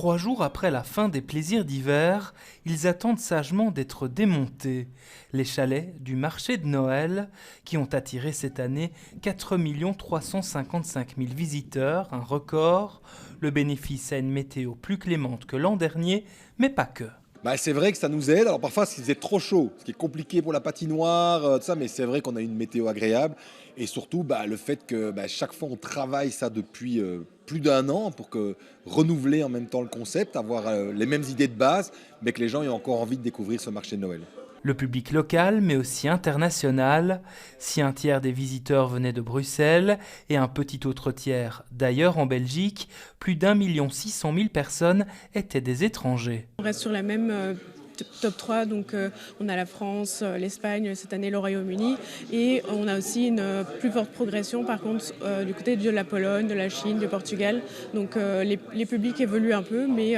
3 jours après la fin des plaisirs d'hiver, ils attendent sagement d'être démontés. Les chalets du marché de Noël, qui ont attiré cette année 4 355 000 visiteurs, un record. Le bénéfice à une météo plus clémente que l'an dernier, mais pas que. C'est vrai que ça nous aide. Alors parfois, s'il faisait trop chaud, ce qui est compliqué pour la patinoire, tout ça, mais c'est vrai qu'on a une météo agréable. Et surtout, le fait que chaque fois, on travaille ça depuis plus d'un an pour renouveler en même temps le concept, avoir les mêmes idées de base, mais que les gens aient encore envie de découvrir ce marché de Noël. Le public local, mais aussi international. Si un tiers des visiteurs venaient de Bruxelles et un petit autre tiers d'ailleurs en Belgique, plus d'1,6 million de personnes étaient des étrangers. On reste sur la même top 3, donc on a la France, l'Espagne, cette année le Royaume-Uni, et on a aussi une plus forte progression par contre du côté de la Pologne, de la Chine, du Portugal. Donc les publics évoluent un peu, mais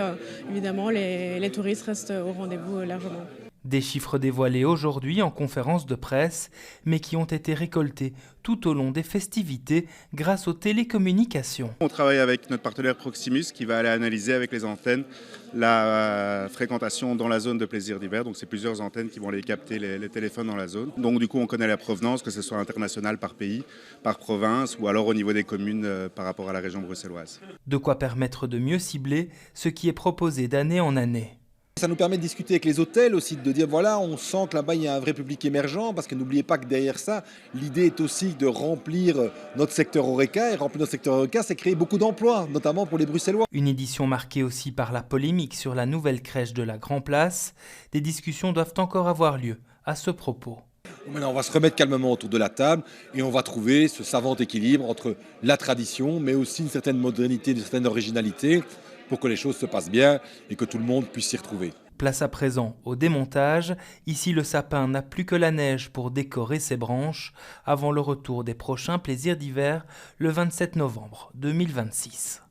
évidemment les touristes restent au rendez-vous largement. Des chiffres dévoilés aujourd'hui en conférence de presse, mais qui ont été récoltés tout au long des festivités grâce aux télécommunications. On travaille avec notre partenaire Proximus qui va aller analyser avec les antennes la fréquentation dans la zone de plaisir d'hiver. Donc c'est plusieurs antennes qui vont aller capter les téléphones dans la zone. Donc du coup on connaît la provenance, que ce soit international par pays, par province ou alors au niveau des communes par rapport à la région bruxelloise. De quoi permettre de mieux cibler ce qui est proposé d'année en année. Ça nous permet de discuter avec les hôtels aussi, de dire voilà, on sent que là-bas il y a un vrai public émergent, parce que n'oubliez pas que derrière ça, l'idée est aussi de remplir notre secteur Horeca, et remplir notre secteur Horeca, c'est créer beaucoup d'emplois, notamment pour les Bruxellois. Une édition marquée aussi par la polémique sur la nouvelle crèche de la Grand Place. Des discussions doivent encore avoir lieu à ce propos. Maintenant, on va se remettre calmement autour de la table et on va trouver ce savant équilibre entre la tradition, mais aussi une certaine modernité, une certaine originalité, pour que les choses se passent bien et que tout le monde puisse s'y retrouver. Place à présent au démontage. Ici, le sapin n'a plus que la neige pour décorer ses branches avant le retour des prochains plaisirs d'hiver le 27 novembre 2026.